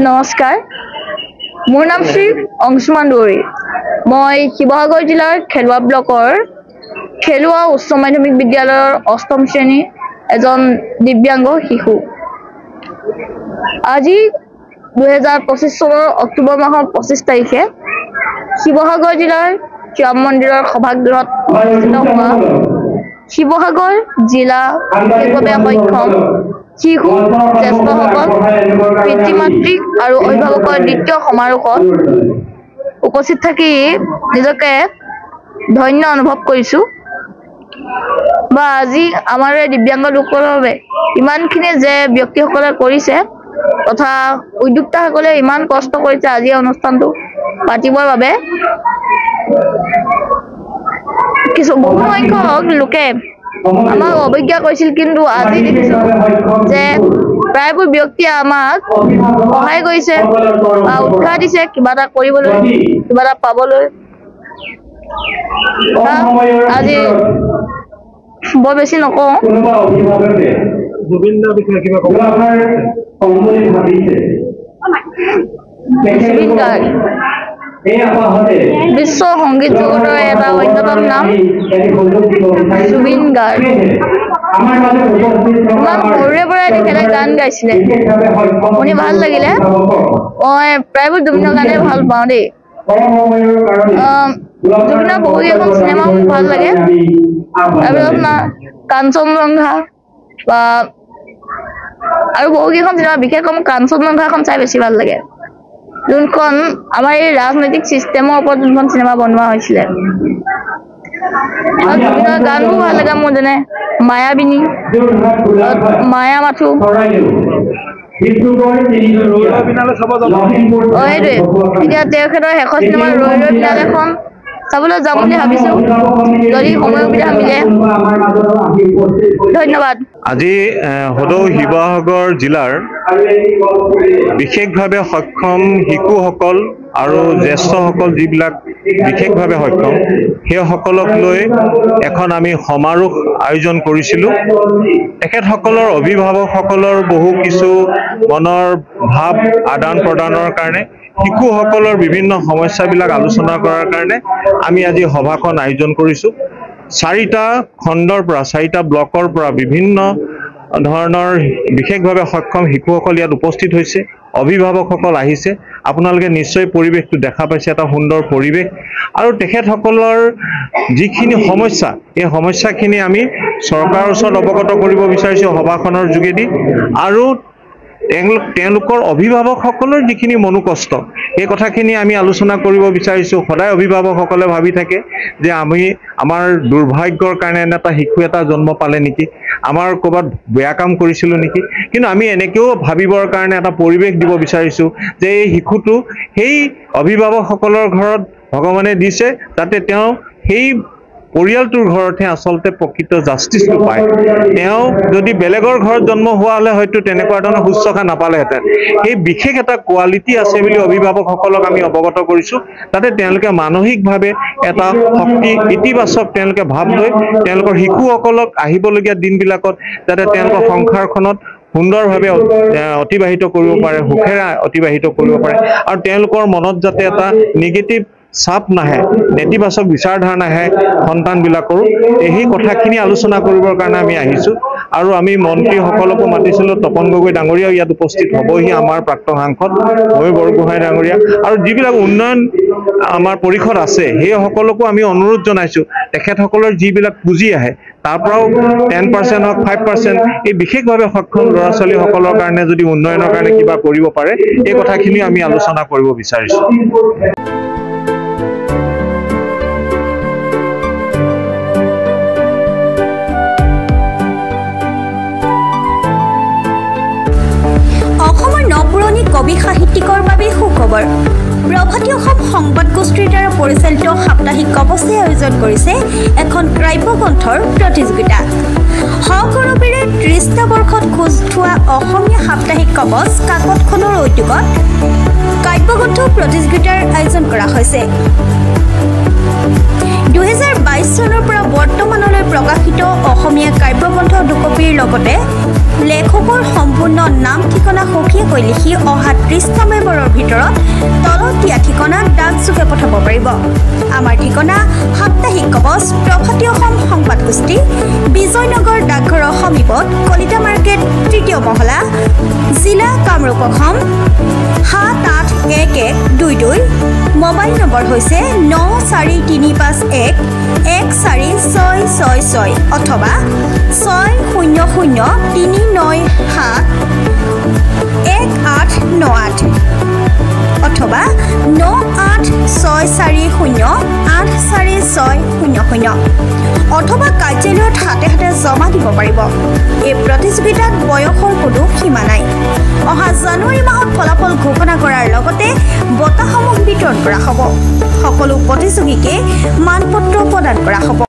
নমস্কাৰ মোৰ নাম শ্ৰী অংশুমান দুৱৰী মই শিৱসাগৰ জিলাৰ খেলুৱা ব্লকৰ খেলুৱা উচ্চ মাধ্যমিক বিদ্যালয়ৰ অষ্টম শ্ৰেণীৰ এজন দিব্যাংগ শিশু আজি 2025 চনৰ অক্টোবৰ মাহৰ 25 তাৰিখে শিৱসাগৰ জিলাৰ ৰাম মন্দিৰৰ সভাগৃহত অনুষ্ঠিত হোৱা শিৱসাগৰ জিলা বিশেষভাৱে সক্ষম শিশু জ্যেষ্ঠসকল পিতৃ মাতৃ আৰু অভিভাৱকৰ দ্বিতীয় সমাৰোহত উপস্থিত থাকি নিজকে ধন্য অনুভৱ কৰিছো বা আজি আমাৰ দিব্যাংগ লোকৰ বাবে ইমানখিনি যে ব্যক্তিসকলে কৰিছে তথা উদ্যোক্তাসকলে ইমান কষ্ট কৰিছে আজি অনুষ্ঠানটো পাতিবৰ বাবে কিছু বহু সংখ্যক লোকে আমাক অৱজ্ঞা কৰিছিল কিন্তু আজি দেখিছো যে প্ৰায়বোৰ ব্যক্তিয়ে আমাক সহায় কৰিছে বা উৎসাহ দিছে কিবা এটা কৰিবলৈ কিবা এটা পাবলৈ আজি বৰ বেছি নকওঁ জুবিন গাৰ্গ বিশ্ব সংগীত জগতৰ এটা অন্যতম নাম জুবিন গাৰ্গ ইমান সৰুৰে পৰাই তেখেতে গান গাইছিলে শুনি ভাল লাগিলে মই প্ৰায়বোৰ জুবিনৰ গানে ভাল পাওঁ দেই জুবিনৰ বহুকেইখন চিনেমা ভাল লাগে তাৰপিছত কাঞ্চনজংঘা বা আৰু বহুকেইখন চিনেমা বিশেষকৈ মোৰ কাঞ্চনজংঘাখন চাই বেছি ভাল লাগে যোনখন আমাৰ এই ৰাজনৈতিক চিষ্টেমৰ ওপৰত যোনখন চিনেমা বনোৱা হৈছিলে জুবিনৰ গানবোৰ ভাল লাগে মোৰ যেনে মায়াবিনী মায়া মাথো সেইটোৱে এতিয়া তেখেতৰ শেষৰ চিনেমা ৰৈ ৰৈ বিনালে এখন চাবলৈ যাম বুলি ভাবিছো যদি সময় সুবিধা মিলে ধন্যবাদ আজি সদৌ শিৱসাগৰ জিলাৰ বিশেষভাৱে সক্ষম শিশুসকল আৰু জ্যেষ্ঠসকল যিবিলাক বিশেষভাৱে সক্ষম সেইসকলক লৈ এখন আমি সমাৰোহ আয়োজন কৰিছিলোঁ তেখেতসকলৰ অভিভাৱকসকলৰ বহু কিছু মনৰ ভাৱ আদান প্ৰদানৰ কাৰণে শিশুসকলৰ বিভিন্ন সমস্যাবিলাক আলোচনা কৰাৰ কাৰণে আমি আজি সভাখন আয়োজন কৰিছোঁ 4টা খণ্ডৰ পৰা 4টা ব্লকৰ পৰা বিভিন্ন ধৰণৰ বিশেষভাৱে সক্ষম শিশুসকল ইয়াত উপস্থিত হৈছে অভিভাৱকসকল আহিছে আপোনালোকে নিশ্চয় পৰিৱেশটো দেখা পাইছে এটা সুন্দৰ পৰিৱেশ আৰু তেখেতসকলৰ যিখিনি সমস্যা এই সমস্যাখিনি আমি চৰকাৰৰ ওচৰত অৱগত কৰিব বিচাৰিছোঁ সভাখনৰ যোগেদি আৰু তেওঁলোকৰ অভিভাৱকসকলৰ যিখিনি মনোকষ্ট এই কথাখিনি আমি আলোচনা কৰিব বিচাৰিছোঁ সদায় অভিভাৱকসকলে ভাবি থাকে যে আমাৰ দুৰ্ভাগ্যৰ কাৰণে এটা শিশু এটা জন্ম পালে নেকি আমাৰ ক'ৰবাত বেয়া কাম কৰিছিলোঁ নেকি কিন্তু আমি এনেকৈও ভাবিবৰ কাৰণে এটা পৰিৱেশ দিব বিচাৰিছোঁ যে এই শিশুটো সেই অভিভাৱকসকলৰ ঘৰত ভগৱানে দিছে যাতে তেওঁ সেই পৰিয়ালটোৰ ঘৰতহে আচলতে প্ৰকৃত জাষ্টিছটো পায় তেওঁ যদি বেলেগৰ ঘৰত জন্ম হোৱা হ'লে হয়তো তেনেকুৱা ধৰণৰ শুশ্ৰূষা নাপালেহেঁতেন এই বিশেষ এটা কোৱালিটি আছে বুলি অভিভাৱকসকলক আমি অৱগত কৰিছোঁ যাতে তেওঁলোকে মানসিকভাৱে এটা শক্তি ইতিবাচক তেওঁলোকে ভাৱ লৈ তেওঁলোকৰ শিশুসকলক আহিবলগীয়া দিনবিলাকত যাতে তেওঁলোকৰ সংসাৰখনত সুন্দৰভাৱে অতিবাহিত কৰিব পাৰে সুখেৰে অতিবাহিত কৰিব পাৰে আৰু তেওঁলোকৰ মনত যাতে এটা নিগেটিভ চাপ নাহে নেতিবাচক বিচাৰধাৰণা আহে সন্তানবিলাকৰো এই কথাখিনি আলোচনা কৰিবৰ কাৰণে আমি আহিছোঁ আৰু আমি মন্ত্ৰীসকলকো মাতিছিলোঁ তপন গগৈ ডাঙৰীয়াও ইয়াত উপস্থিত হ'বহি আমাৰ প্ৰাক্তন সাংসদ ময়ূৰ বৰগোহাঁই ডাঙৰীয়া আৰু যিবিলাক উন্নয়ন আমাৰ পৰিষদ আছে সেই সকলকো আমি অনুৰোধ জনাইছোঁ তেখেতসকলৰ যিবিলাক পুঁজি আহে তাৰ পৰাও 10% হওক 5% এই বিশেষভাৱে সক্ষম ল'ৰা ছোৱালীসকলৰ কাৰণে যদি উন্নয়নৰ কাৰণে কিবা কৰিব পাৰে এই কথাখিনি আমি আলোচনা কৰিব বিচাৰিছোঁ খবৰ প্ৰভাতী অসম সংবাদ গোষ্ঠীৰ দ্বাৰা পৰিচালিত সাপ্তাহিক কবচে আয়োজন কৰিছে এখন কাব্যগ্ৰন্থৰ প্ৰতিযোগিতা সকলোৰে ৩০টা বৰ্ষত খোজ থোৱা অসমীয়া সাপ্তাহিক কবচ কাকতখনৰ উদ্যোগত কাব্যগ্ৰন্থ প্ৰতিযোগিতাৰ আয়োজন কৰা হৈছে 2022 চনৰ পৰা বৰ্তমানলৈ প্ৰকাশিত অসমীয়া কাব্যগ্ৰন্থ দুকপিৰ লগতে লেখকৰ সম্পূৰ্ণ নাম ঠিকনা সঠিককৈ লিখি অহা 30টা মেম্বৰৰ ভিতৰত তলত দিয়া ঠিকনা ডাকযোগে পঠাব পাৰিব আমাৰ ঠিকনা সাপ্তাহিক কবচ প্ৰভাতী অসম সংবাদ গোষ্ঠী বিজয়নগৰ ডাকঘৰৰ সমীপত কলিতা মাৰ্কেট ৩য় মহলা জিলা কামৰূপ অসম 781122 মোবাইল নম্বৰ হৈছে 9435114666 অথবা 6003971898 অথবা 9864084600 অথবা কাৰ্যালয়ত হাতে হাতে জমা দিব পাৰিব এই প্ৰতিযোগিতাত বয়সৰ কোনো সীমা নাই অহা জানুৱাৰী মাহত ফলাফল ঘোষণা কৰাৰ লগতে বঁটাসমূহ বিতৰণ কৰা হ'ব সকলো প্ৰতিযোগীকে মানপত্ৰ প্ৰদান কৰা হ'ব